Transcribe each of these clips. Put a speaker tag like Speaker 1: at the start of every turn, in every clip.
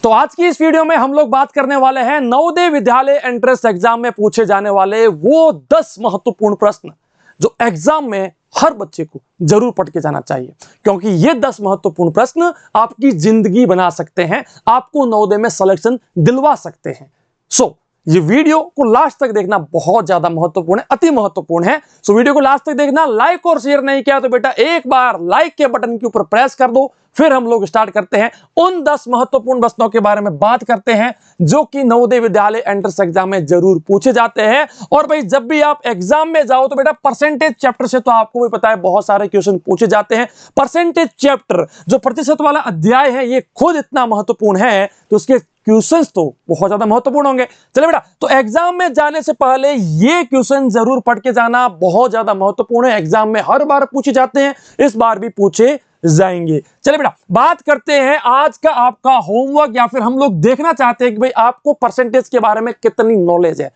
Speaker 1: तो आज की इस वीडियो में हम लोग बात करने वाले हैं नवोदय विद्यालय एंट्रेंस एग्जाम में पूछे जाने वाले वो 10 महत्वपूर्ण प्रश्न जो एग्जाम में हर बच्चे को जरूर पढ़ के जाना चाहिए, क्योंकि ये 10 महत्वपूर्ण प्रश्न आपकी जिंदगी बना सकते हैं, आपको नवोदय में सिलेक्शन दिलवा सकते हैं। ये वीडियो को लास्ट तक देखना बहुत ज्यादा महत्वपूर्ण है, अति महत्वपूर्ण है। वीडियो को लास्ट तक देखना। लाइक और शेयर नहीं किया तो बेटा एक बार लाइक के बटन के ऊपर प्रेस कर दो। फिर हम लोग स्टार्ट करते हैं, उन 10 महत्वपूर्ण प्रश्नों के बारे में बात करते हैं जो कि नवोदय विद्यालय एंट्रेंस एग्जाम में जरूर पूछे जाते हैं। और भाई जब भी आप एग्जाम में जाओ तो बेटा परसेंटेज चैप्टर से तो आपको भी पता है बहुत सारे क्वेश्चन पूछे जाते हैं। परसेंटेज चैप्टर जो प्रतिशत वाला अध्याय है ये खुद इतना महत्वपूर्ण है तो उसके क्वेश्चंस तो बहुत ज्यादा महत्वपूर्ण होंगे। चलिए बेटा, तो एग्जाम में जाने से पहले ये क्वेश्चन जरूर पढ़ के जाना बहुत ज्यादा महत्वपूर्ण है। एग्जाम में हर बार पूछे जाते हैं, इस बार भी पूछे जाएंगे। चलिए बेटा, बात करते हैं आज का आपका होमवर्क, या फिर हम लोग देखना चाहते हैं कि भाई आपको परसेंटेज के बारे में कितनी नॉलेज है।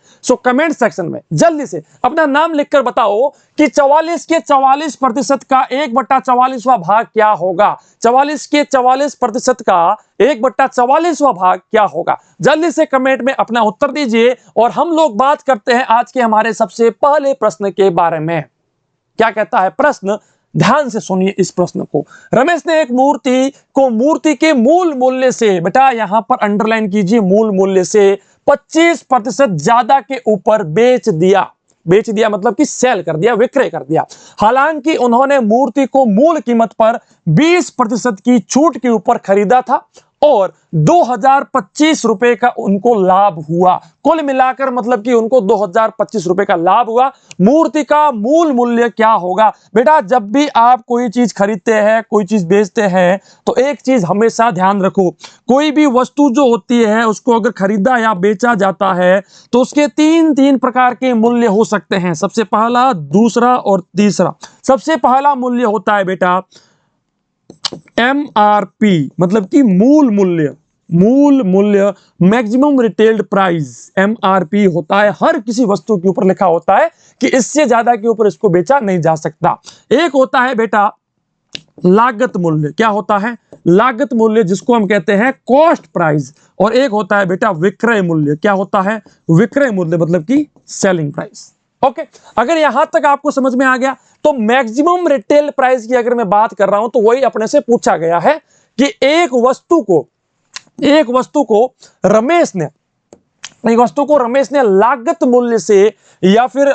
Speaker 1: कमेंट सेक्शन में जल्दी से अपना नाम लिखकर बताओ कि 44 के 44% का 1/44वां भाग क्या होगा। 44 के 44% का 1/44वां भाग क्या होगा। जल्दी से कमेंट में अपना उत्तर दीजिए। और हम लोग बात करते हैं आज के हमारे सबसे पहले प्रश्न के बारे में। क्या कहता है प्रश्न, ध्यान से सुनिए इस प्रश्न को। रमेश ने एक मूर्ति को मूर्ति के मूल मूल्य से, बेटा यहां पर अंडरलाइन कीजिए, मूल मूल्य से 25% ज्यादा के ऊपर बेच दिया। बेच दिया मतलब कि सेल कर दिया, विक्रय कर दिया। हालांकि उन्होंने मूर्ति को मूल कीमत पर 20% की छूट के ऊपर खरीदा था और 2025 रुपए का उनको लाभ हुआ। कुल मिलाकर मतलब कि उनको 2025 रुपए का लाभ हुआ। मूर्ति का मूल मूल्य क्या होगा। बेटा जब भी आप कोई चीज खरीदते हैं, कोई चीज बेचते हैं, तो एक चीज हमेशा ध्यान रखो, कोई भी वस्तु जो होती है उसको अगर खरीदा या बेचा जाता है तो उसके तीन प्रकार के मूल्य हो सकते हैं। सबसे पहला, दूसरा और तीसरा। सबसे पहला मूल्य होता है बेटा MRP, मतलब कि मूल मूल्य। मूल मूल्य मैक्सिमम रिटेल्ड प्राइस, MRP होता है। हर किसी वस्तु के ऊपर लिखा होता है कि इससे ज्यादा के ऊपर इसको बेचा नहीं जा सकता। एक होता है बेटा लागत मूल्य। क्या होता है? लागत मूल्य, जिसको हम कहते हैं कॉस्ट प्राइस। और एक होता है बेटा विक्रय मूल्य। क्या होता है? विक्रय मूल्य मतलब कि सेलिंग प्राइस। ओके, अगर यहां तक आपको समझ में आ गया तो मैक्सिमम रिटेल प्राइस की अगर मैं बात कर रहा हूं तो वही अपने से पूछा गया है कि एक वस्तु को रमेश ने लागत मूल्य से या फिर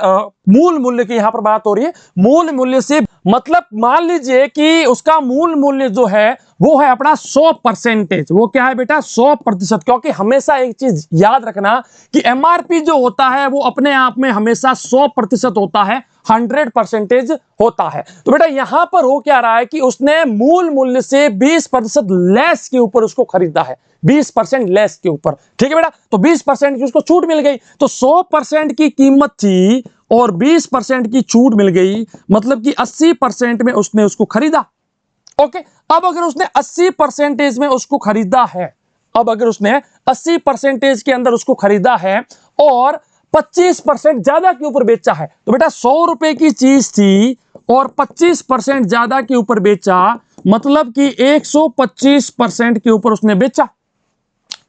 Speaker 1: मूल मूल्य की यहां पर बात हो रही है, मूल मूल्य से मतलब मान लीजिए कि उसका मूल मूल्य जो है वो है अपना 100%। वो क्या है बेटा? 100%। क्योंकि हमेशा एक चीज याद रखना कि MRP जो होता है वो अपने आप में हमेशा 100% होता है, 100% होता है। तो बेटा यहां पर हो क्या रहा है कि उसने मूल मूल्य से 20% लेस के ऊपर उसको खरीदा है, 20% लेस के ऊपर। ठीक है बेटा, तो 20% की उसको छूट मिल गई। तो 100% की कीमत थी और 20% की छूट मिल गई, मतलब कि 80% में उसने उसको खरीदा। ओके, अब अगर उसने 80% में उसको खरीदा है, अब अगर उसने 80% के अंदर उसको खरीदा है और 25% ज्यादा के ऊपर बेचा है, तो बेटा 100 रुपए की चीज थी और 25% ज्यादा के ऊपर बेचा, मतलब कि 125% के ऊपर उसने बेचा।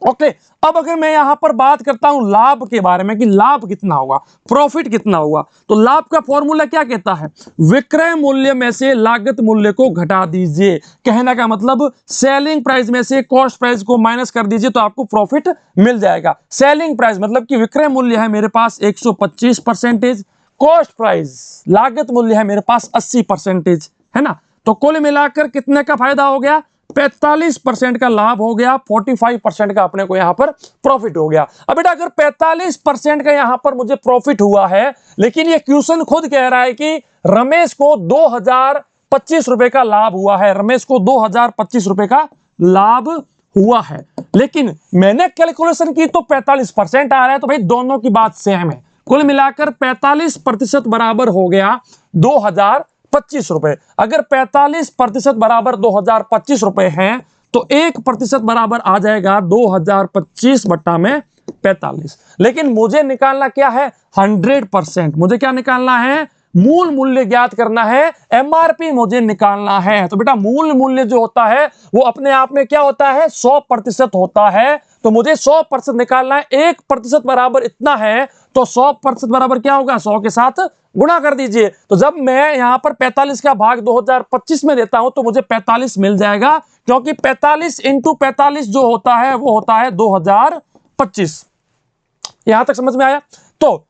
Speaker 1: ओके, अब अगर मैं यहां पर बात करता हूं लाभ के बारे में कि लाभ कितना होगा, प्रॉफिट कितना होगा, तो लाभ का फॉर्मूला क्या कहता है? विक्रय मूल्य में से लागत मूल्य को घटा दीजिए। कहने का मतलब सेलिंग प्राइस में से कॉस्ट प्राइस को माइनस कर दीजिए तो आपको प्रॉफिट मिल जाएगा। सेलिंग प्राइस मतलब कि विक्रय मूल्य है मेरे पास 125%, कॉस्ट प्राइस लागत मूल्य है मेरे पास 80%, है ना। तो कुल मिलाकर कितने का फायदा हो गया? 45% का लाभ हो गया, 45% का अपने को यहां पर प्रॉफिट हो गया। अब बेटा अगर 45% का यहां पर मुझे प्रॉफिट हुआ है, लेकिन ये क्वेश्चन खुद कह रहा है कि रमेश को 2025 रुपए का लाभ हुआ है, रमेश को 2025 रुपए का लाभ हुआ है, लेकिन मैंने कैलकुलेशन की तो 45% आ रहा है, तो भाई दोनों की बात सेम है। कुल मिलाकर 45% बराबर हो गया 2025 रुपए। अगर 45% बराबर 2025 रुपए हैं तो 1% बराबर आ जाएगा 2025 बट्टा में 45। लेकिन मुझे निकालना क्या है? 100%। मुझे क्या निकालना है? मूल मूल्य ज्ञात करना है, एमआरपी मुझे निकालना है। तो बेटा मूल मूल्य जो होता है वो अपने आप में क्या होता है, 100% होता है। तो मुझे 100% निकालना है, 1% बराबर इतना है, तो 100% बराबर क्या होगा, 100 के साथ गुणा कर दीजिए। तो जब मैं यहां पर 45 का भाग 2025 में देता हूं तो मुझे 45 मिल जाएगा, क्योंकि 45 इंटू 45 जो होता है वो होता है 2025। यहां तक समझ में आया? तो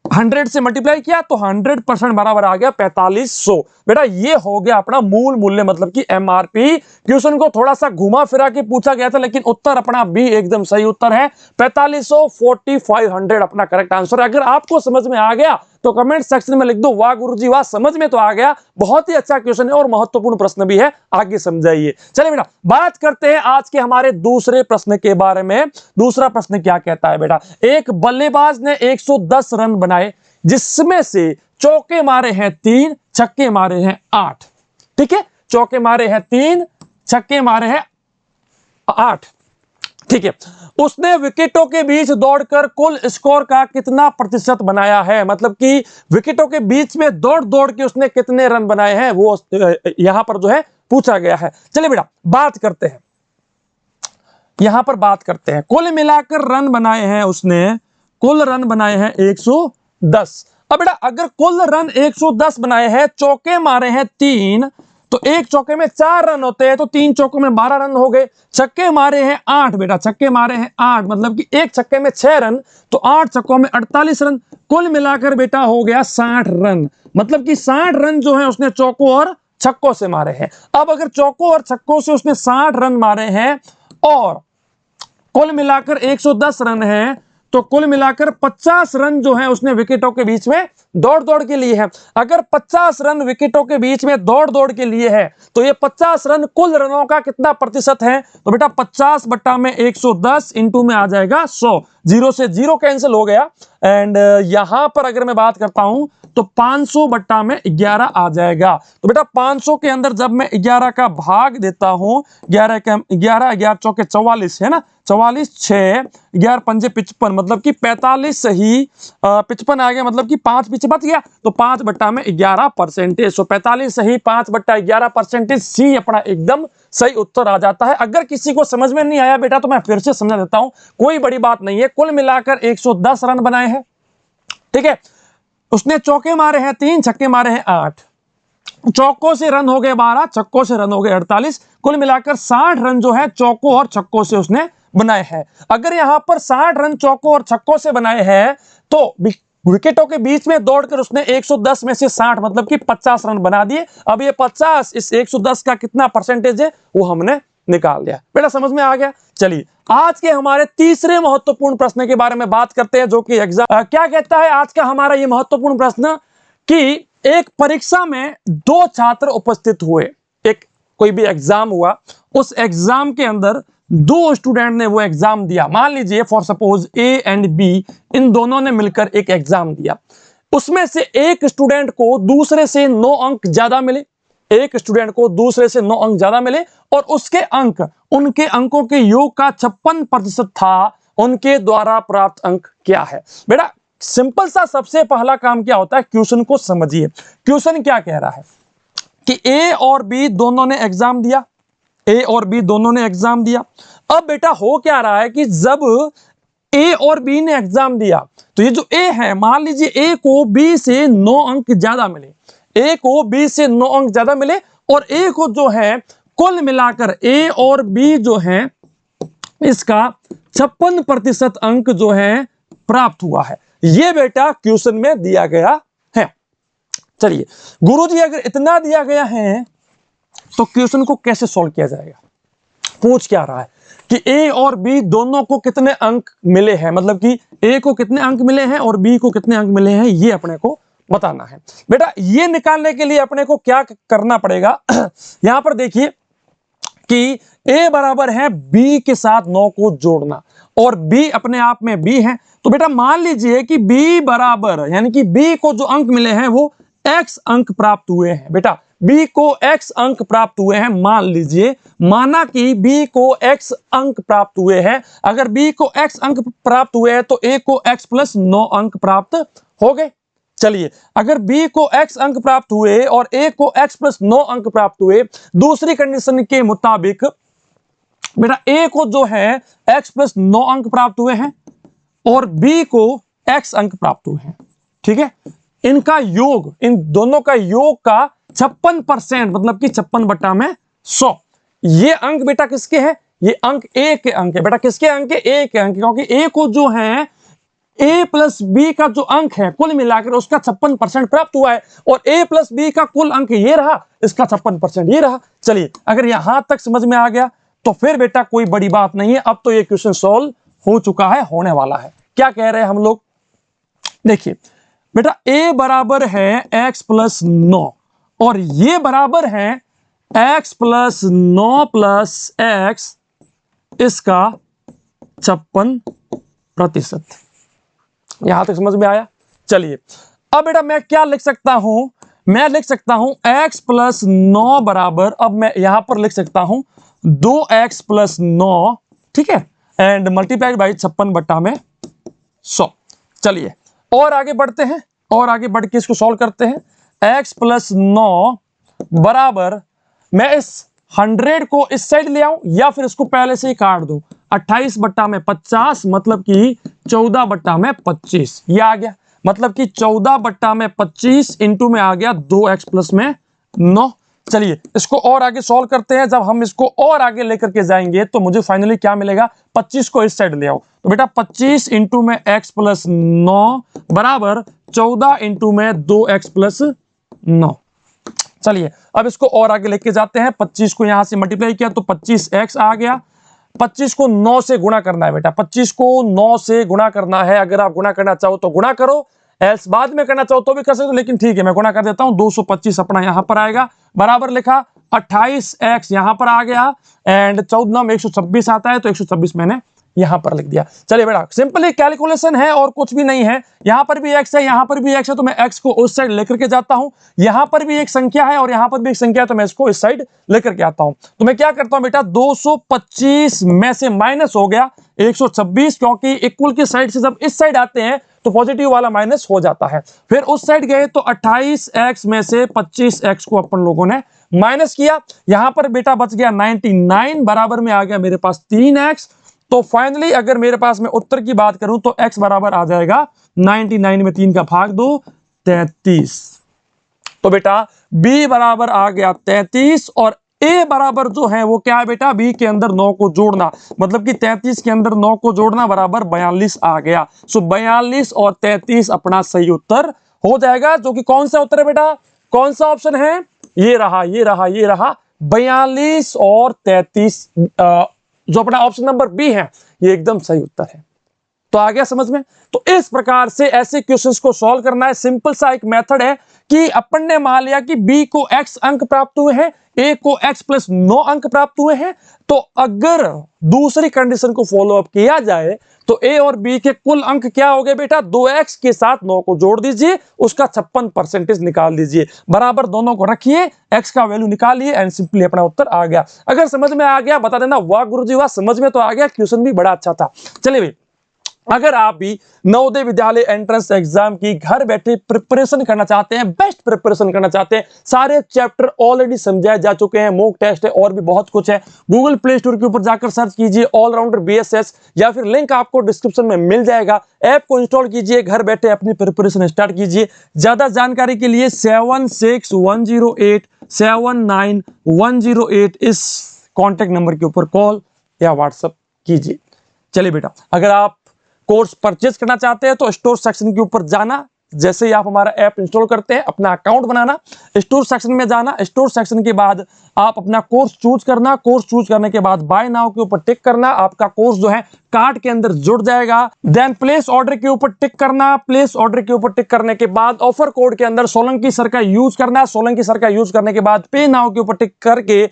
Speaker 1: 100 से मल्टीप्लाई किया तो 100% बराबर आ गया 4500। बेटा ये हो गया अपना मूल मूल्य, मतलब कि एमआरपी। क्वेश्चन को थोड़ा सा घुमा फिरा के पूछा गया था, लेकिन उत्तर अपना बी एकदम सही उत्तर है। 4500 4500 अपना करेक्ट आंसर। अगर आपको समझ में आ गया तो कमेंट सेक्शन में लिख दो वाह गुरुजी वाह, समझ में तो आ गया। बहुत ही अच्छा क्वेश्चन है और महत्वपूर्ण प्रश्न भी है, आगे समझाइए। चलिए बेटा बात करते हैं आज के हमारे दूसरे प्रश्न के बारे में। दूसरा प्रश्न क्या कहता है बेटा, एक बल्लेबाज ने 110 रन बनाए, जिसमें से चौके मारे हैं 3, छक्के मारे हैं 8। ठीक है, चौके मारे हैं 3, छक्के मारे हैं 8। ठीक है, उसने विकेटों के बीच दौड़कर कुल स्कोर का कितना प्रतिशत बनाया है, मतलब कि विकेटों के बीच में दौड़ दौड़ के उसने कितने रन बनाए हैं, वो यहां पर जो है पूछा गया है। चलिए बेटा बात करते हैं, यहां पर बात करते हैं। कुल मिलाकर रन बनाए हैं उसने, कुल रन बनाए हैं 110। अब बेटा अगर कुल रन 110 बनाए हैं, चौके मारे हैं 3, तो एक चौके में 4 रन होते हैं, तो 3 चौकों में 12 रन हो गए। छक्के मारे हैं 8 बेटा, छक्के मारे हैं 8, मतलब कि एक छक्के में 6 रन, तो 8 छक्कों में 48 रन। कुल मिलाकर बेटा हो गया 60 रन, मतलब कि 60 रन जो है उसने चौकों और छक्कों से मारे हैं। अब अगर चौकों और छक्कों से उसने 60 रन मारे हैं और कुल मिलाकर 110 रन है, तो कुल मिलाकर 50 रन जो है उसने विकेटों के बीच में दौड़ दौड़ के लिए है। अगर 50 रन विकेटों के बीच में दौड़ दौड़ के लिए है, तो ये 50 रन कुल रनों का कितना प्रतिशत है, तो बेटा 50 बट्टा में 110 इंटू में आ जाएगा 100। 0 से 0 कैंसिल हो गया। एंड यहां पर अगर मैं बात करता हूं तो 500 बट्टा में 11 आ जाएगा। तो बेटा 500 के अंदर जब मैं 11 का भाग देता हूं, 11 चौके 44 है ना, 44 6 11 पंजे 55, मतलब कि 45 सही 55 आ गया, मतलब कि 5 पीछे बच गया, तो 5 बट्टा में 11%। सो 45 सही 5 बट्टा 11%, सी अपना एकदम सही उत्तर आ जाता है। अगर किसी को समझ में नहीं आया बेटा तो मैं फिर से समझा देता हूं, कोई बड़ी बात नहीं है। कुल मिलाकर 110 रन बनाए हैं, ठीक है, उसने चौके मारे हैं 3, छक्के मारे हैं 8, चौकों से रन हो गए 12, छक्कों से रन हो गए 48, कुल मिलाकर 60 रन जो है चौकों और छक्कों से उसने बनाए हैं। अगर यहां पर 60 रन चौकों और छक्कों से बनाए हैं, तो विकेटों के बीच में दौड़कर उसने 110 में से 60 मतलब कि 50 रन बना दिए। अब ये 50 इस 110 का कितना परसेंटेज है वो हमने निकाल लिया। बेटा समझ में आ गया। चलिए आज के हमारे तीसरे महत्वपूर्ण प्रश्न के बारे में बात करते हैं, जो कि एग्जाम क्या कहता है आज का हमारा ये महत्वपूर्ण प्रश्न, कि एक परीक्षा में 2 छात्र उपस्थित हुए, एक कोई भी एग्जाम हुआ, उस एग्जाम के अंदर 2 स्टूडेंट ने वो एग्जाम दिया। मान लीजिए for suppose A and B, इन दोनों ने मिलकर एक एग्जाम दिया। उसमें से एक स्टूडेंट को दूसरे से 9 अंक ज्यादा मिले, एक स्टूडेंट को दूसरे से 9 अंक ज्यादा मिले, और उसके अंक उनके अंकों के योग का 56% था। उनके द्वारा प्राप्त अंक क्या है? बेटा सिंपल सा सबसे पहला काम क्या होता है, क्वेश्चन को समझिए। क्वेश्चन क्या कह रहा है कि ए और बी दोनों ने एग्जाम दिया, ए और बी दोनों ने एग्जाम दिया। अब बेटा हो क्या रहा है कि जब ए और बी ने एग्जाम दिया, तो ये जो ए है, मान लीजिए ए को बी से 9 अंक ज्यादा मिले, ए को बी से 9 अंक ज्यादा मिले, और ए को जो है कुल मिलाकर ए और बी जो है इसका 56% अंक जो है प्राप्त हुआ है। ये बेटा क्वेश्चन में दिया गया है। चलिए गुरुजी अगर इतना दिया गया है तो क्वेश्चन को कैसे सॉल्व किया जाएगा? पूछ क्या रहा है कि ए और बी दोनों को कितने अंक मिले हैं, मतलब कि ए को कितने अंक मिले हैं और बी को कितने अंक मिले हैं, ये अपने को बताना है। बेटा ये निकालने के लिए अपने को क्या करना पड़ेगा, यहां पर देखिए कि a बराबर है b के साथ 9 को जोड़ना, और b अपने आप में b है। तो बेटा मान लीजिए कि b बराबर, यानी कि b को जो अंक मिले हैं वो x अंक प्राप्त हुए हैं। बेटा b को x अंक प्राप्त हुए हैं, मान लीजिए, माना कि b को x अंक प्राप्त हुए हैं। अगर b को x अंक प्राप्त हुए हैं तो a को x + 9 अंक प्राप्त हो गए। चलिए, अगर b को x अंक प्राप्त हुए और a को x प्लस 9 अंक प्राप्त हुए, दूसरी कंडीशन के मुताबिक बेटा a को जो है x प्लस 9 अंक प्राप्त हुए हैं और b को x अंक प्राप्त हुए हैं, ठीक है। इनका योग, इन दोनों का योग का 56% मतलब कि 56/100। ये अंक बेटा किसके हैं? ये अंक a के अंक है बेटा। किसके अंक है? a के अंक, क्योंकि a को जो है a प्लस b का जो अंक है कुल मिलाकर उसका 56% प्राप्त हुआ है और a प्लस b का कुल अंक ये रहा, इसका 56% ये रहा। चलिए, अगर यहां तक समझ में आ गया तो फिर बेटा कोई बड़ी बात नहीं है, अब तो ये क्वेश्चन सॉल्व हो चुका है, होने वाला है। क्या कह रहे हैं हम लोग? देखिए बेटा, a बराबर है x प्लस 9 और ये बराबर है x प्लस 9 प्लस x इसका 56%। यहां तक समझ में आया? चलिए, अब बेटा मैं क्या लिख सकता हूं? मैं लिख सकता हूं x प्लस 9 बराबर, अब मैं यहां पर लिख सकता हूं 2x प्लस 9, ठीक है, एंड मल्टीप्लाइड बाई 56/100। चलिए और आगे बढ़ते हैं, और आगे बढ़ के इसको सॉल्व करते हैं। x प्लस 9 बराबर, मैं इस 100 को इस साइड ले आऊं या फिर इसको पहले से ही काट दूं, 28/50 मतलब कि 14/25, ये आ गया, मतलब कि 14/25 इंटू में आ गया 2x प्लस में 9। चलिए इसको और आगे सॉल्व करते हैं। जब हम इसको और आगे लेकर के जाएंगे तो मुझे फाइनली क्या मिलेगा? 25 को इस साइड ले आओ, तो बेटा 25 इंटू में x प्लस 9 बराबर 14 इंटू में 2x प्लस 9। चलिए अब इसको और आगे लेके जाते हैं। 25 को यहां से मल्टीप्लाई किया तो 25x आ गया। 25 को 9 से गुणा करना है बेटा, 25 को 9 से गुणा करना है। अगर आप गुणा करना चाहो तो गुणा करो, एल्स बाद में करना चाहो तो भी कर सकते हो, लेकिन ठीक है मैं गुणा कर देता हूं। 225 अपना यहां पर आएगा, बराबर लिखा 28x यहां पर आ गया, एंड 14 में 126 आता है तो 126 मैंने यहां पर लिख दिया। चलिए बेटा, सिंपली कैलकुलेशन है और कुछ भी नहीं है। यहां पर भी x है, यहां पर भी x है, तो मैं x को उस साइड लेकर के जाता हूं। यहां पर भी एक संख्या है और यहां पर भी एक संख्या है, तो मैं इसको इस साइड लेकर के आता हूं। तो मैं क्या करता हूं बेटा, 225 में से माइनस हो गया 126, क्योंकि इक्वल के साइड से जब इस साइड आते हैं तो पॉजिटिव वाला माइनस हो जाता है। फिर उस साइड गए तो 28x में से 25x को अपन लोगों ने माइनस किया। यहां पर बेटा बच गया 99, बराबर में आ गया मेरे पास 3x। तो फाइनली अगर मेरे पास मैं उत्तर की बात करूं तो x बराबर आ जाएगा 99 में 3 का भाग दो, 33। तो बेटा b बराबर आ गया 33 और a बराबर जो है वो क्या है बेटा, b के अंदर 9 को जोड़ना, मतलब कि 33 के अंदर 9 को जोड़ना बराबर 42 आ गया। सो 42 और 33 अपना सही उत्तर हो जाएगा, जो कि कौन सा उत्तर है बेटा, कौन सा ऑप्शन है? ये रहा, ये रहा, ये रहा 42 और 33, जो अपना ऑप्शन नंबर बी है, ये एकदम सही उत्तर है। तो आ गया समझ में? तो इस प्रकार से ऐसे क्वेश्चंस को सॉल्व करना है। सिंपल सा एक मेथड है कि अपन ने मान लिया कि b को x अंक प्राप्त हुए हैं, a को x प्लस 9 अंक प्राप्त हुए हैं, तो अगर दूसरी कंडीशन को फॉलो अप किया जाए तो a और b के कुल अंक क्या हो गए बेटा, 2x के साथ 9 को जोड़ दीजिए, उसका 56% निकाल दीजिए, बराबर दोनों को रखिए, x का वैल्यू निकालिए, एंड सिंपली अपना उत्तर आ गया। अगर समझ में आ गया बता देना वाह गुरुजी वाह, समझ में तो आ गया, क्वेश्चन भी बड़ा अच्छा था। चलिए भाई, अगर आप भी नवोदय विद्यालय एंट्रेंस एग्जाम की घर बैठे प्रिपरेशन करना चाहते हैं, बेस्ट प्रिपरेशन करना चाहते हैं, सारे चैप्टर ऑलरेडी समझाए जा चुके हैं, मॉक टेस्ट है और भी बहुत कुछ है, गूगल प्ले स्टोर के ऊपर जाकर सर्च कीजिए ऑलराउंडर बीएसएस, या फिर लिंक आपको डिस्क्रिप्शन में मिल जाएगा। ऐप को इंस्टॉल कीजिए, घर बैठे अपनी प्रिपरेशन स्टार्ट कीजिए। ज्यादा जानकारी के लिए 7610879108 इस कॉन्टेक्ट नंबर के ऊपर कॉल या व्हाट्सएप कीजिए। चलिए बेटा, अगर आप कोर्स परचेज करना चाहते हैं तो स्टोर सेक्शन के ऊपर जाना, जैसे ही आप हमारा ऐप इंस्टॉल करते हैं अपना अकाउंट बनाना, स्टोर सेक्शन में जाना, स्टोर सेक्शन के बाद आप अपना कोर्स चूज करना, कोर्स चूज करने के बाद बाय नाउ के ऊपर टिक करना, आपका कोर्स जो है कार्ट के अंदर जुड़ जाएगा। देन प्लेस ऑर्डर के ऊपर टिक करना, प्लेस ऑर्डर के ऊपर टिक करने के बाद ऑफर कोड के अंदर सोलंकी सर का यूज करना, सोलंकी सर का यूज करने के बाद पे नाउ के ऊपर टिक करके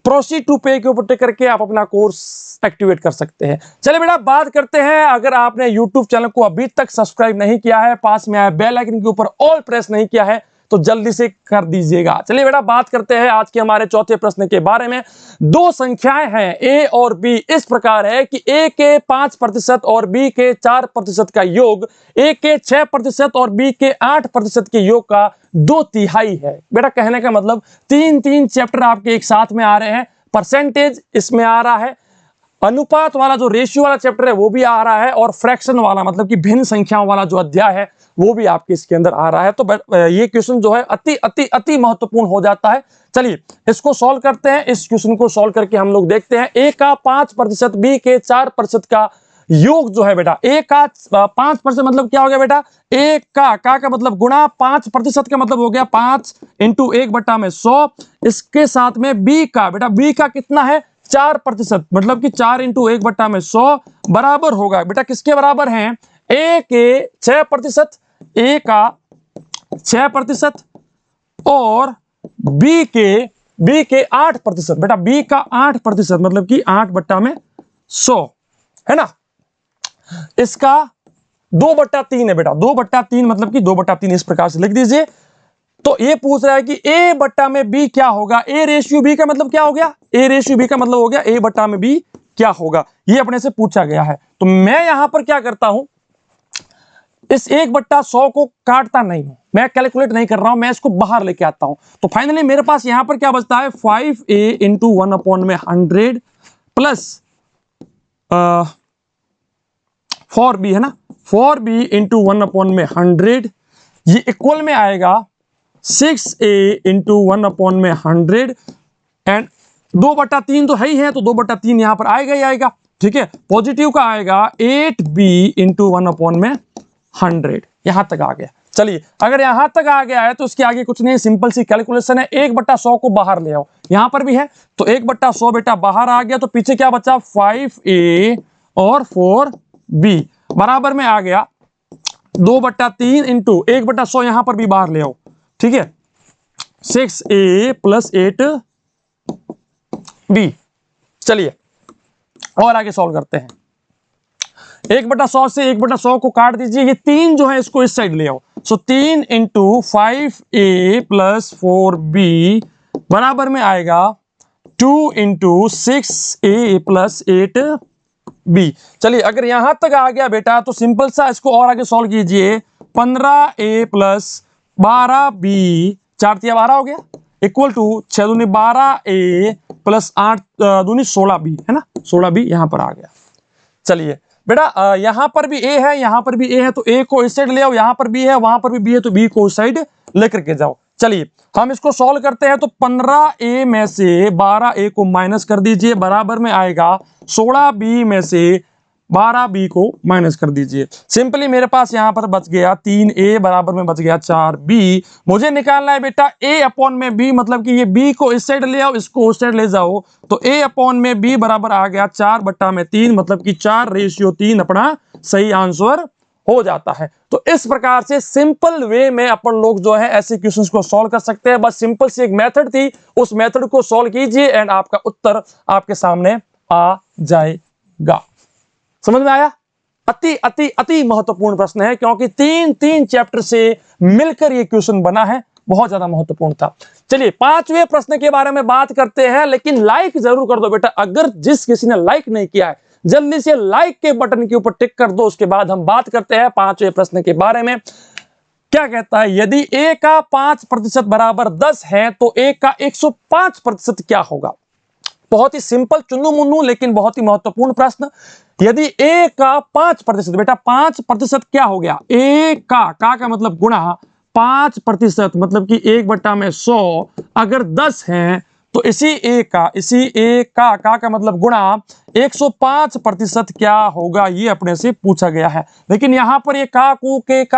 Speaker 1: प्रोसीड टू पे के ऊपर टिक करके आप अपना कोर्स एक्टिवेट कर सकते हैं। चलिए बेटा, बात करते हैं, अगर आपने YouTube चैनल को अभी तक सब्सक्राइब नहीं किया है, पास में आए बेल आइकन के ऊपर ऑल प्रेस नहीं किया है, तो जल्दी से कर दीजिएगा। चलिए बेटा बात करते हैं आज के हमारे चौथे प्रश्न के बारे में। दो संख्याएं हैं ए और बी, इस प्रकार है कि ए के 5% और बी के 4% का योग ए के 6% और बी के 8% के योग का 2/3 है। बेटा कहने का मतलब 3 चैप्टर आपके एक साथ में आ रहे हैं, परसेंटेज इसमें आ रहा है, अनुपात वाला जो रेशियो वाला चैप्टर है वो भी आ रहा है, और फ्रैक्शन वाला मतलब कि भिन्न संख्याओं वाला जो अध्याय है वो भी आपके इसके अंदर आ रहा है। तो ये क्वेश्चन जो है अति अति अति महत्वपूर्ण हो जाता है। चलिए इसको सॉल्व करते हैं। इस क्वेश्चन को सॉल्व करके हम लोग देखते हैं ए का 5%, बी के 4% का योग जो है बेटा, ए का 5% मतलब क्या हो गया बेटा, ए का मतलब गुणा 5% का मतलब हो गया 5 × 1/100। इसके साथ में बी का बेटा, बी का कितना है 4%, मतलब कि 4 × 1/100 बराबर होगा बेटा किसके बराबर हैं, ए के 6%, ए का 6% और बी के 8%। बेटा बी का 8% मतलब कि 8/100 है ना। इसका 2/3 है बेटा, 2/3 मतलब कि 2/3 इस प्रकार से लिख दीजिए। तो ये पूछ रहा है कि ए बट्टा में बी क्या होगा, ए रेशियो बी का मतलब क्या हो गया, ए रेशियो बी का मतलब हो गया ए बट्टा में बी क्या होगा, ये अपने से पूछा गया है। तो मैं यहां पर क्या करता हूं, इस 1/100 को काटता नहीं हूं, मैं कैलकुलेट नहीं कर रहा हूं, मैं इसको बाहर लेके आता हूं। तो फाइनली मेरे पास यहां पर क्या बचता है 5a × 1/100 प्लस 4b है ना, 4b × 1/100 ये इक्वल में आएगा 6a × 1/100 एंड 2/3 तो है ही है, तो 2/3 यहां पर आएगा ही आएगा। ठीक है, पॉजिटिव का आएगा 8b × 1/100। यहां तक आ गया। चलिए अगर यहां तक आ गया है तो इसके आगे कुछ नहीं, सिंपल सी कैलकुलेशन है, 1/100 को बाहर ले आओ, यहां पर भी है तो 1/100 बेटा बाहर आ गया, तो पीछे क्या बचा 5a और 4b बराबर में आ गया 2/3 × 1/100, यहां पर भी बाहर ले आओ। ठीक है, 6a + 8b। चलिए और आगे सॉल्व करते हैं। 1/100 से 1/100 को काट दीजिए, ये 3 जो है इसको इस साइड ले आओ। सो 3 × 5a + 4b बराबर में आएगा 2 × 6a + 8b। चलिए अगर यहां तक आ गया बेटा तो सिंपल सा इसको और आगे सॉल्व कीजिए। 15a + 12b 4 × 12 हो गया इक्वल टू 6 दूनी 12a + 8 दूनी 16b है ना, 16b यहां पर आ गया। चलिए बेटा यहां पर भी a है, यहां पर भी a है, तो a को इस साइड ले आओ, यहां पर b है, वहां पर भी b है, तो b को उस साइड लेकर के जाओ। चलिए हम इसको सॉल्व करते हैं। तो 15a में से 12a को माइनस कर दीजिए, बराबर में आएगा 16b में से 12b को माइनस कर दीजिए। सिंपली मेरे पास यहां पर बच गया 3a बराबर में बच गया 4b। मुझे निकालना है बेटा a/b, मतलब कि ये b को इस साइड ले आओ, इसको उस साइड ले जाओ, तो a/b बराबर आ गया 4/3, मतलब कि 4:3 अपना सही आंसर हो जाता है। तो इस प्रकार से सिंपल वे में अपन लोग जो है ऐसे क्वेश्चंस को सॉल्व कर सकते हैं। बस सिंपल सी एक मेथड थी, उस मेथड को सॉल्व कीजिए एंड आपका उत्तर आपके सामने आ जाएगा। समझ में आया? अति अति अति महत्वपूर्ण प्रश्न है, क्योंकि 3 चैप्टर से मिलकर ये क्वेश्चन बना है, बहुत ज्यादा महत्वपूर्ण था। चलिए 5वें प्रश्न के बारे में बात करते हैं, लेकिन लाइक जरूर कर दो बेटा। अगर जिस किसी ने लाइक नहीं किया है जल्दी से लाइक के बटन के ऊपर टिक कर दो। उसके बाद हम बात करते हैं 5वें प्रश्न के बारे में। क्या कहता है, यदि a का 5% बराबर 10 है तो a का 105% क्या होगा। बहुत ही सिंपल चुन्नू मुन्नू लेकिन बहुत ही महत्वपूर्ण प्रश्न। यदि a का 5%, बेटा 5% क्या हो गया, a का मतलब गुणा 5%, मतलब कि 1/100 अगर 10 है तो इसी a का मतलब गुणा 105% क्या होगा, ये अपने से पूछा गया है। लेकिन यहां पर ये का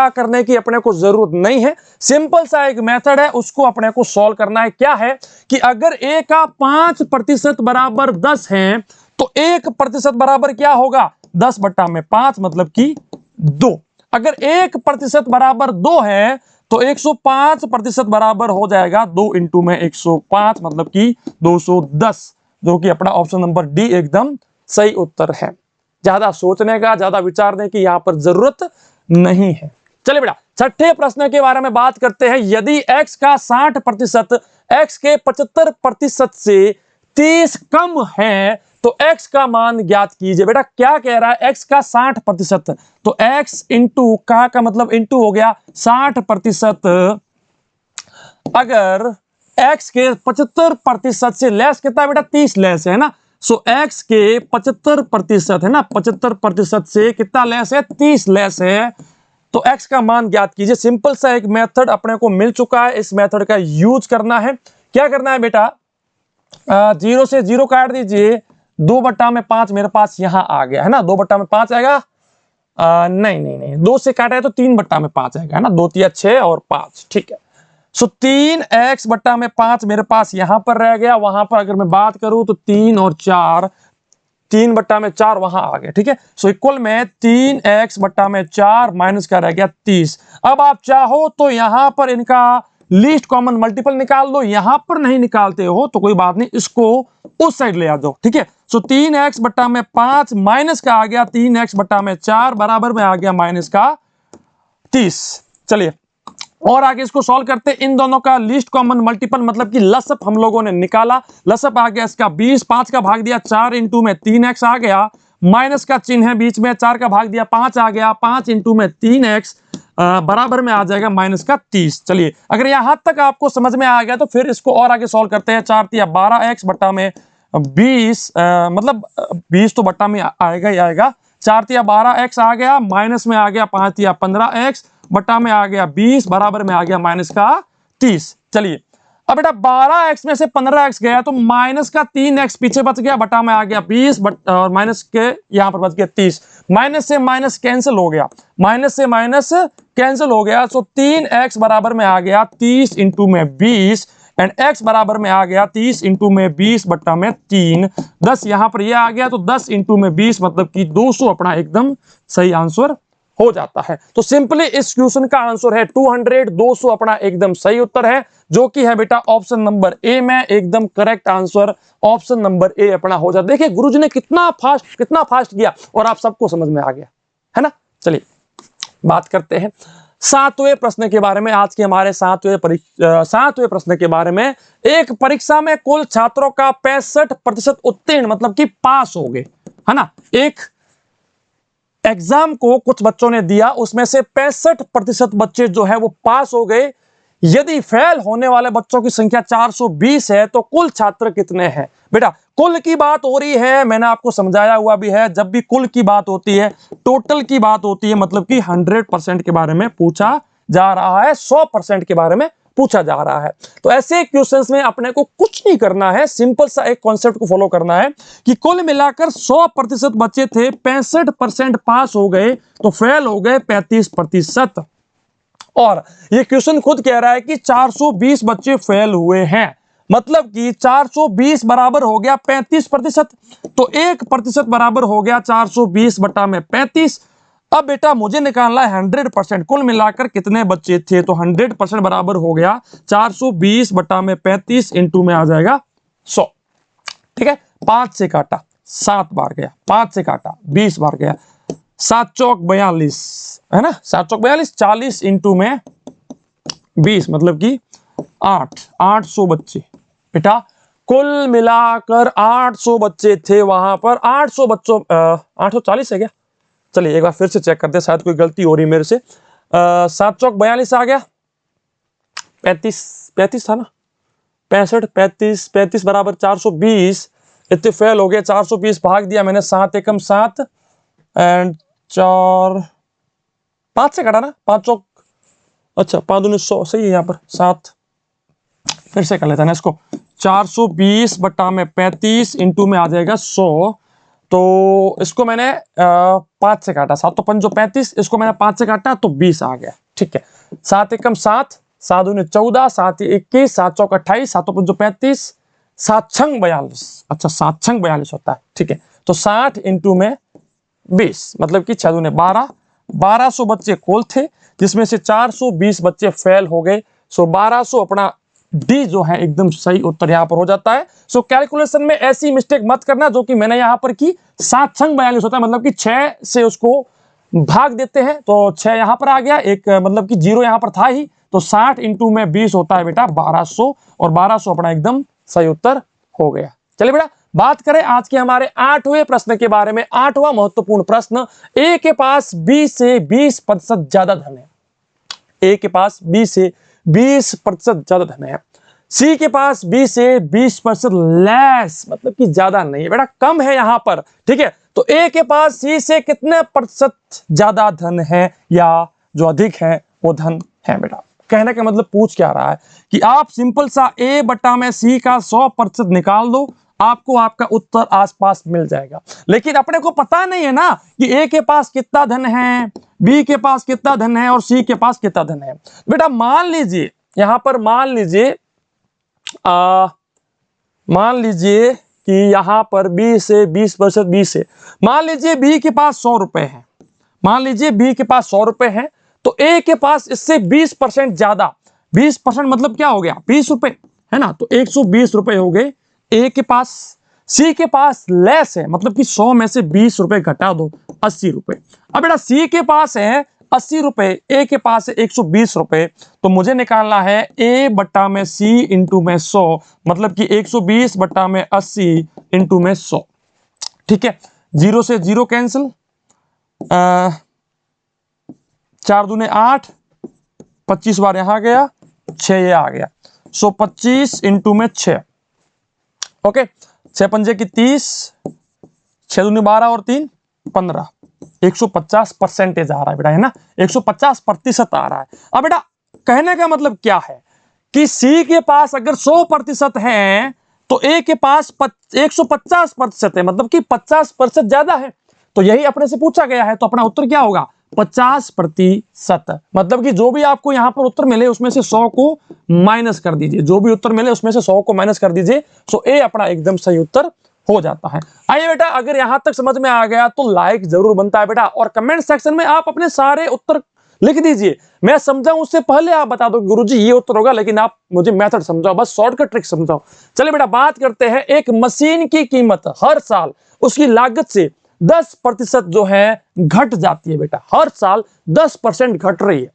Speaker 1: करने की अपने को जरूरत नहीं है। सिंपल सा एक मेथड है, उसको अपने को सॉल्व करना है। क्या है कि अगर a का 5% बराबर 10 है तो 1% बराबर क्या होगा 10/5, मतलब कि 2। अगर 1% बराबर 2 है तो 105% बराबर हो जाएगा 2 × में 105, मतलब कि 210, जो कि अपना ऑप्शन नंबर डी एकदम सही उत्तर है। ज्यादा सोचने का, ज्यादा विचारने की यहां पर जरूरत नहीं है। चलिए बेटा छठे प्रश्न के बारे में बात करते हैं। यदि x का 60% x के 75% से 30 कम है तो x का मान ज्ञात कीजिए। बेटा क्या कह रहा है, x का 60%, तो x इंटू का मतलब इंटू हो गया 60%। अगर x के 75% से लेस कितना है बेटा, 30 लेस है ना, सो x के 75% है ना, 75% से कितना लेस है, 30 लेस है, तो x का मान ज्ञात कीजिए। सिंपल सा एक मेथड अपने को मिल चुका है, इस मेथड का यूज करना है। क्या करना है बेटा, 0 से 0 काट दीजिए, 2/5 मेरे पास यहां आ गया है ना, 2/5 आएगा, नहीं 2 से काटा है तो 3/5 आएगा है ना, 2 3 6 और 5, ठीक है। सो 3x/5 मेरे पास यहां पर रह गया, वहां पर अगर मैं बात करूं तो 3 और 4, 3/4 वहां आ गया, ठीक है। सो इक्वल में 3x/4 माइनस का रह गया 30। अब आप चाहो तो यहां पर इनका लीस्ट कॉमन मल्टीपल निकाल लो, यहां पर नहीं निकालते हो तो कोई बात नहीं, इसको उस साइड ले आ जाओ, ठीक है। सो 3x/5 माइनस का आ गया 3x/4 बराबर में आ गया माइनस का 30। चलिए और आगे इसको सॉल्व करते हैं। इन दोनों का लीस्ट कॉमन मल्टीपल मतलब कि लसअप हम लोगों ने निकाला, लसअप आ गया इसका 20, 5 का भाग दिया 4 इंटू में 3x आ गया, माइनस का चिन्ह है बीच में, 4 का भाग दिया 5 आ गया, 5 इंटू में 3x बराबर में आ जाएगा माइनस का 30। चलिए अगर यहां तक आपको समझ में आ गया तो फिर इसको और आगे सॉल्व करते हैं। 4 तिया 12x बटा में 20, मतलब 20 तो बटा में आएगा ही आएगा, 4 तिया 12x आ गया, माइनस में आ गया 5 तिया 15x बटा में आ गया 20 बराबर में आ गया माइनस का 30। चलिए अब बेटा 12x में से 15x गया तो माइनस का 3x पीछे बच गया, बटा में आ गया 20 और माइनस के यहां पर बच गया 30, माइनस से माइनस कैंसिल हो गया, माइनस से माइनस कैंसिल हो गया, सो 3x बराबर में आ गया 30 इंटू में 20 एंड x बराबर में आ गया 30 इंटू में 20 बट्टा में 3, 10 यहां पर यह आ गया, तो 10 इंटू में 20 मतलब कि 200 अपना एकदम सही आंसर हो जाता है। तो सिंपली इस क्वेश्चन का आंसर है 200, 200 अपना एकदम सही उत्तर है, जो कि है बेटा ऑप्शन नंबर ए में एकदम correct answer, option number A अपना हो जाता है। देखिए गुरुजी ने कितना फास्ट किया और आप सबको समझ में आ गया है ना। चलिए बात करते हैं 7वें प्रश्न के बारे में। आज के हमारे 7वें प्रश्न के बारे में, एक परीक्षा में कुल छात्रों का 65% उत्तीर्ण मतलब कि पास हो गए है ना। एक एग्जाम को कुछ बच्चों ने दिया, उसमें से 65% बच्चे जो है वो पास हो गए। यदि फेल होने वाले बच्चों की संख्या 420 है तो कुल छात्र कितने हैं। बेटा कुल की बात हो रही है, मैंने आपको समझाया हुआ भी है, जब भी कुल की बात होती है, टोटल की बात होती है, मतलब कि 100% के बारे में पूछा जा रहा है, 100% के बारे में पूछा जा रहा है। तो ऐसे क्वेश्चंस में अपने को कुछ नहीं करना है, सिंपल सा एक कॉन्सेप्ट को फॉलो करना है कि कुल मिलाकर 100% बच्चे थे, 65% पास हो गए तो फेल हो गए 35%। और ये क्वेश्चन खुद कह रहा है कि 420 बच्चे फेल हुए हैं, मतलब कि 420 बराबर हो गया 35%, तो 1% बराबर हो गया 420 बटा में 35। अब बेटा मुझे निकालना है 100%, कुल मिलाकर कितने बच्चे थे, तो 100% बराबर हो गया 420 बटा में 35 इंटू में आ जाएगा 100, ठीक है। 5 से काटा 7 बार गया, 5 से काटा 20 बार गया, 7 चौक 42 है ना, 7 चौक 42, 40 इंटू में 20 मतलब कि 800 बच्चे। बेटा कुल मिलाकर 800 बच्चे थे वहां पर, 800 बच्चों 840 है क्या, चलिए एक बार फिर से चेक करते हैं, शायद कोई गलती हो रही मेरे से। 7 चौक 42 आ गया, 35 था ना, 65 35 बराबर 420, इतने फेल हो गए, 420 भाग दिया मैंने 7 एकम 7 एंड 4 5 से काटा ना, 5 चौक, अच्छा 5 दूनी 100 सही है, यहाँ पर 7 फिर से कर लेते हैं ना इसको, 420 बटा में 35 इंटू में आ जाएगा 100, तो इसको मैंने 5 से काटा, 7 तो 5 जो 35, इसको मैंने 5 से काटा तो 20 आ गया, ठीक है। 7 एकम 7, 7 दूनी 14, 7 21, 7 चौक 28, 7 5 35, 7 छंग 42, अच्छा 7 छंग 42 होता है, ठीक है। तो 60 इंटू में 20 मतलब कि 6 दूनी 12, 1200 बच्चे कुल थे, जिसमें से 420 बच्चे फेल हो गए, सो 1200 अपना डी जो है एकदम सही उत्तर यहां पर हो जाता है। सो कैलकुलेशन में ऐसी मिस्टेक मत करना जो कि मैंने यहां पर की, 7 छंग 42 होता है, मतलब कि 6 से उसको भाग देते हैं तो 6 यहां पर आ गया, एक मतलब कि 0 यहां पर था ही, तो 60 इंटू में 20 होता है बेटा 1200, और 1200 अपना एकदम सही उत्तर हो गया। चलिए बेटा बात करें आज के हमारे 8वें प्रश्न के बारे में। 8वां महत्वपूर्ण प्रश्न, ए के पास 20 से 20% ज्यादा धन है। ए के पास 20 से 20% ज्यादा धन है। सी के पास 20 से 20% लेस, मतलब कि ज्यादा नहीं है बेटा, कम है यहां पर, ठीक है। तो ए के पास सी से कितने प्रतिशत ज्यादा धन है, या जो अधिक है वो धन है बेटा। कहने का मतलब पूछ क्या रहा है कि आप सिंपल सा ए बटा में सी का 100% निकाल दो, आपको आपका उत्तर आसपास मिल जाएगा। लेकिन अपने को पता नहीं है ना कि ए के पास कितना धन है, बी के पास कितना धन है और सी के पास कितना धन है। बेटा मान लीजिए यहां पर, मान लीजिए कि यहां पर 20 से 20%, 20 से मान लीजिए बी के पास 100 रुपए है, मान लीजिए बी के पास 100 रुपए है, तो ए के पास इससे 20% ज्यादा, 20% मतलब क्या हो गया 20 रुपए, है ना, तो 120 रुपए हो गए ए के पास। सी के पास लेस है, मतलब कि 100 में से 20 रुपए घटा दो, 80 रुपए। अब बेटा सी के पास है 80 रुपए, ए के पास है 120 रुपए, तो मुझे निकालना है ए बट्टा में सी इंटू में 100, मतलब कि 120 बट्टा में 80 इंटू में 100, ठीक है। 0 से 0 कैंसिल, 4 दूने 8, 25 बार यहां गया, 6 ये आ गया, 125 इंटू में 6, ओके। 6 पंजे की 30, 6 दूनी 12 और 3 15, 150% आ रहा है बेटा, है ना, 150% आ रहा है। अब बेटा कहने का मतलब क्या है कि सी के पास अगर 100% है तो ए के पास 150% है, मतलब कि 50% ज्यादा है। तो यही अपने से पूछा गया है, तो अपना उत्तर क्या होगा 50%। मतलब कि जो भी आपको यहां पर उत्तर मिले उसमें से 100 को माइनस कर दीजिए, जो भी उत्तर मिले उसमें से 100 को माइनस कर दीजिए, तो ए अपना एकदम सही उत्तर हो जाता है। आइए बेटा अगर यहां तक समझ में आ गया तो लाइक जरूर बनता है बेटा, और कमेंट सेक्शन में आप अपने सारे उत्तर लिख दीजिए। मैं समझाऊं उससे पहले आप बता दो गुरुजी ये उत्तर होगा, लेकिन आप मुझे मेथड समझाओ, बस शॉर्टकट ट्रिक समझाओ। चलिए बेटा बात करते हैं, एक मशीन की कीमत हर साल उसकी लागत से 10% जो है घट जाती है बेटा, हर साल 10% घट रही है,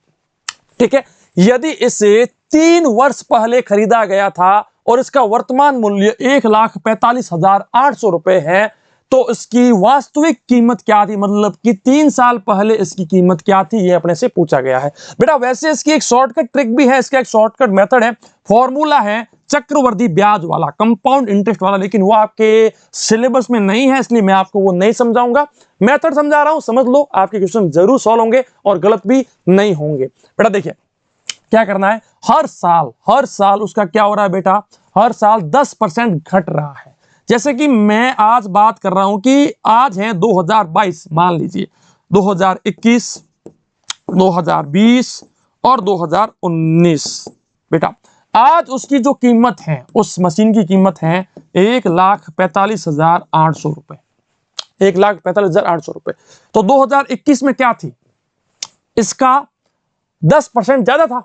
Speaker 1: ठीक है। यदि इसे 3 वर्ष पहले खरीदा गया था और इसका वर्तमान मूल्य 1,45,800 रुपए है, तो इसकी वास्तविक कीमत क्या थी, मतलब कि 3 साल पहले इसकी कीमत क्या थी, ये अपने से पूछा गया है बेटा। वैसे इसकी एक शॉर्टकट ट्रिक भी है, इसका एक शॉर्टकट मेथड है, फॉर्मूला है चक्रवर्ती ब्याज वाला, कंपाउंड इंटरेस्ट वाला, लेकिन वो आपके सिलेबस में नहीं है, इसलिए मैं आपको वो नहीं समझाऊंगा। मेथड समझा रहा हूं, समझ लो, आपके क्वेश्चन जरूर सॉल्व होंगे और गलत भी नहीं होंगे। बेटा देखिए क्या करना है, हर साल उसका क्या हो रहा है बेटा, हर साल 10% घट रहा है। जैसे कि मैं आज बात कर रहा हूं कि आज है 2022, मान लीजिए 2021, 2020 और 2019, बेटा आज उसकी जो कीमत है, उस मशीन की कीमत है 1,45,800 रुपए, 1,45,800 रुपए। तो 2021 में क्या थी, इसका 10% ज्यादा था,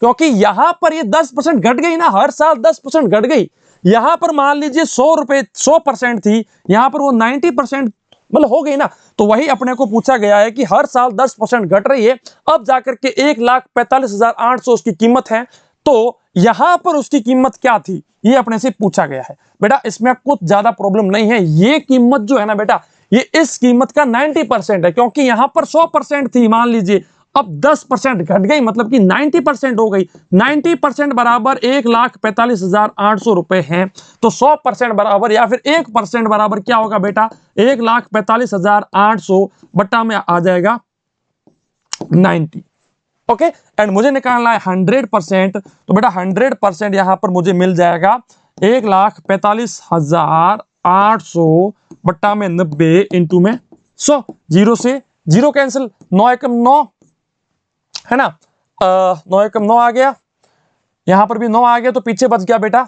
Speaker 1: क्योंकि यहां पर ये 10% घट गई ना, हर साल 10% घट गई। यहां पर मान लीजिए 100 रुपए 100% थी, यहां पर वो 90% मतलब हो गई ना। तो वही अपने को पूछा गया है कि हर साल 10% घट रही है, अब जाकर के 1,45,800 उसकी कीमत है, तो यहां पर उसकी कीमत क्या थी, ये अपने से पूछा गया है बेटा। इसमें कुछ ज्यादा प्रॉब्लम नहीं है, ये कीमत जो है ना बेटा, ये इस कीमत का 90% है, क्योंकि यहां पर 100% थी, मान लीजिए अब 10% घट गई, मतलब कि 90% हो गई। 90% बराबर 1,45,800 रुपए है, तो 100% बराबर या फिर 1% बराबर क्या होगा बेटा, 1,45,800 बट्टा में आ जाएगा 90, ओके। एंड मुझे निकालना है 100%, तो बेटा 100% यहां पर मुझे मिल जाएगा 1,45,800 बट्टा में 90 इंटू में 100, 0 से 0 कैंसिल, 9 एकम 9, है ना, 9 एकम 9 आ गया, यहां पर भी 9 आ गया, तो पीछे बच गया बेटा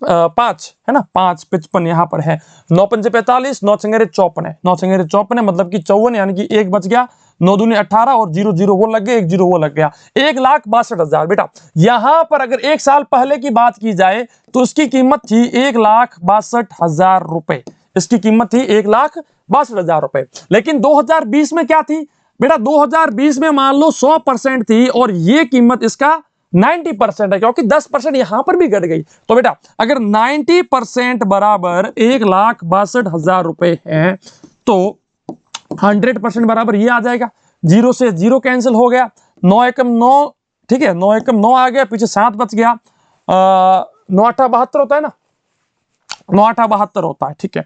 Speaker 1: 5, है ना, 5 55 यहां पर है, 9 पंजे 45, 9 छंगे 54 है, 9 छंगे 54 है, मतलब कि 54, यानी कि 1 बच गया, 9 दूनी 18 और 0 0 वो लग गया, 1 0 वो लग गया, 1,62,000 बेटा। यहां पर अगर 1 साल पहले की बात की जाए तो उसकी कीमत थी 1,62,000 रुपए, इसकी कीमत थी 62,000 रुपए। लेकिन 2020 में क्या थी बेटा, 2020 में मान लो 100% थी और ये कीमत इसका 90% है, क्योंकि 10% यहां पर भी घट गई। तो बेटा अगर 90% बराबर 1,62,000 रुपए है तो 100% बराबर ये आ जाएगा। 0 से 0 कैंसिल हो गया, 9 एकम 9, ठीक है, 9 एकम 9 आ गया, पीछे 7 बच गया, 9 8 72 होता है ना, 9 8 72 होता है, ठीक है,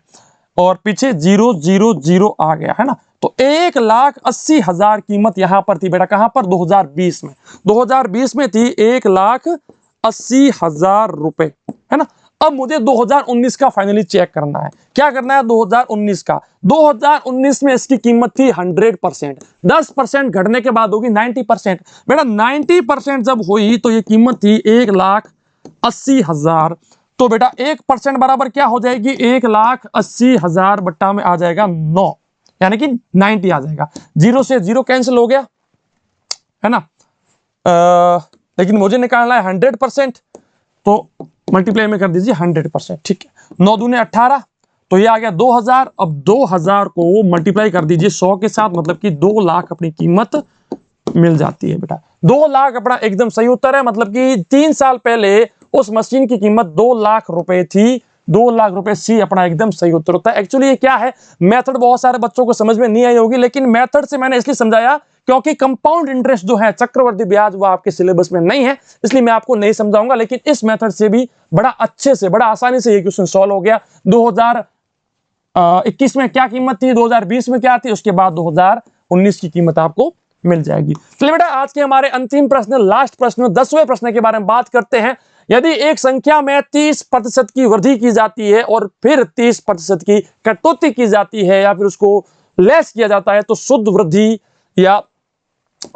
Speaker 1: और पीछे 0 0 0 आ गया है ना। तो 1,80,000 कीमत यहां पर थी बेटा, कहां पर, 2020 में। 2020 में थी 1,80,000 रुपए, है ना। अब मुझे 2019 का फाइनली चेक करना है। क्या करना है 2019 का? 2019 में इसकी कीमत थी 100%, 10% घटने के बाद होगी 90%। बेटा 90% जब हुई तो ये कीमत थी 1,80,000। तो बेटा 1% बराबर क्या हो जाएगी, 1,80,000 बट्टा में आ जाएगा 9, यानी कि 90 आ जाएगा। 0 से 0 कैंसिल हो गया, है ना। लेकिन मुझे निकालना है 100%, तो मल्टीप्लाई में कर दीजिए 100%, ठीक है। 9 दूने 18, तो ये आ गया 2,000। अब 2,000 को मल्टीप्लाई कर दीजिए 100 के साथ, मतलब कि 2 लाख अपनी कीमत मिल जाती है बेटा। 2 लाख अपना एकदम सही उत्तर है, मतलब कि 3 साल पहले उस मशीन की कीमत 2 लाख रुपए थी। 2 लाख रुपए सी अपना एकदम सही उत्तर होता है। एक्चुअली ये क्या है, मेथड बहुत सारे बच्चों को समझ में नहीं आई होगी, लेकिन मेथड से मैंने इसलिए समझाया क्योंकि कंपाउंड इंटरेस्ट जो है, चक्रवर्ती ब्याज, वो आपके सिलेबस में नहीं है, इसलिए मैं आपको नहीं समझाऊंगा। लेकिन इस मेथड से भी बड़ा अच्छे से, बड़ा आसानी से ये क्वेश्चन सॉल्व हो गया। 2021 में क्या कीमत थी, 2020 में क्या थी, उसके बाद 2019 की कीमत आपको मिल जाएगी। चलिए बेटा आज के हमारे अंतिम प्रश्न, लास्ट प्रश्न, 10वें प्रश्न के बारे में बात करते हैं। यदि एक संख्या में 30% की वृद्धि की जाती है और फिर 30% की कटौती की जाती है या फिर उसको लेस किया जाता है, तो शुद्ध वृद्धि या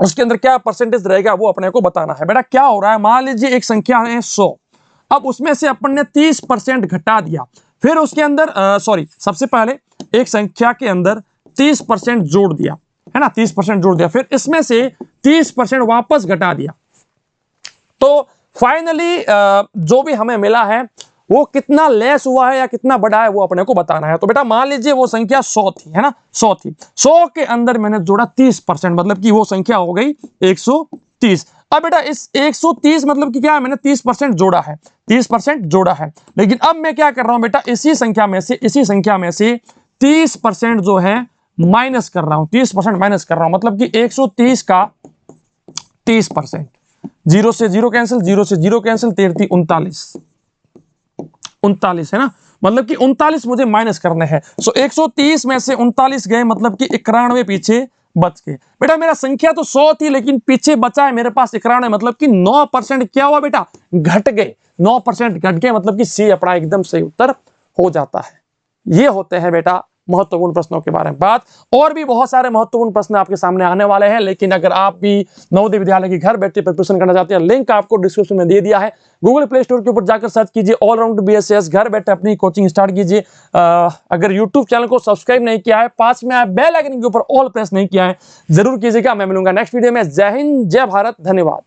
Speaker 1: उसके अंदर क्या परसेंटेज रहेगा वो अपने को बताना है। बेटा क्या हो रहा है, मान लीजिए एक संख्या है 100, अब उसमें से अपन ने 30% घटा दिया, फिर उसके अंदर सबसे पहले एक संख्या के अंदर 30% जोड़ दिया, है ना, 30% जोड़ दिया, फिर इसमें से 30% वापस घटा दिया, तो फाइनली जो भी हमें मिला है वो कितना लेस हुआ है या कितना बढ़ा है वो अपने को बताना है। तो बेटा मान लीजिए वो संख्या 100 थी, है ना, 100 थी, 100 के अंदर मैंने जोड़ा 30%, मतलब कि वो संख्या हो गई 130। अब बेटा इस 130 मतलब कि क्या है, मैंने 30% जोड़ा है, 30% जोड़ा है, लेकिन अब मैं क्या कर रहा हूं बेटा, इसी संख्या में से 30% जो है माइनस कर रहा हूं, 30% माइनस कर रहा हूं, मतलब कि 130 का 30%, 0 से 0 कैंसिल, 0 से 0 कैंसिल, 33 39 है ना, मतलब कि 39 मुझे माइनस करने हैं। सो 130 में से 39 गए, मतलब कि 91 पीछे बच गए। बेटा मेरा संख्या तो 100 थी, लेकिन पीछे बचा है मेरे पास 91, मतलब कि 9% क्या हुआ बेटा, घट गए, 9% घट गए, मतलब कि सी अपना एकदम सही उत्तर हो जाता है। ये होते हैं बेटा महत्वपूर्ण प्रश्नों के बारे में बात। और भी बहुत सारे महत्वपूर्ण प्रश्न आपके सामने आने वाले हैं, लेकिन अगर आप भी नवोदय विद्यालय की घर बैठे प्रिपरेशन करना चाहते हैं, लिंक आपको डिस्क्रिप्शन में दे दिया है। गूगल प्ले स्टोर के ऊपर जाकर सर्च कीजिए ऑलराउंड BSS, घर बैठे अपनी कोचिंग स्टार्ट कीजिए। अगर यूट्यूब चैनल को सब्सक्राइब नहीं किया है, पास में आए बेल आइकन के ऊपर ऑल प्रेस नहीं किया है, जरूर कीजिएगा। मैं मिलूंगा नेक्स्ट वीडियो में। जय हिंद, जय भारत, धन्यवाद।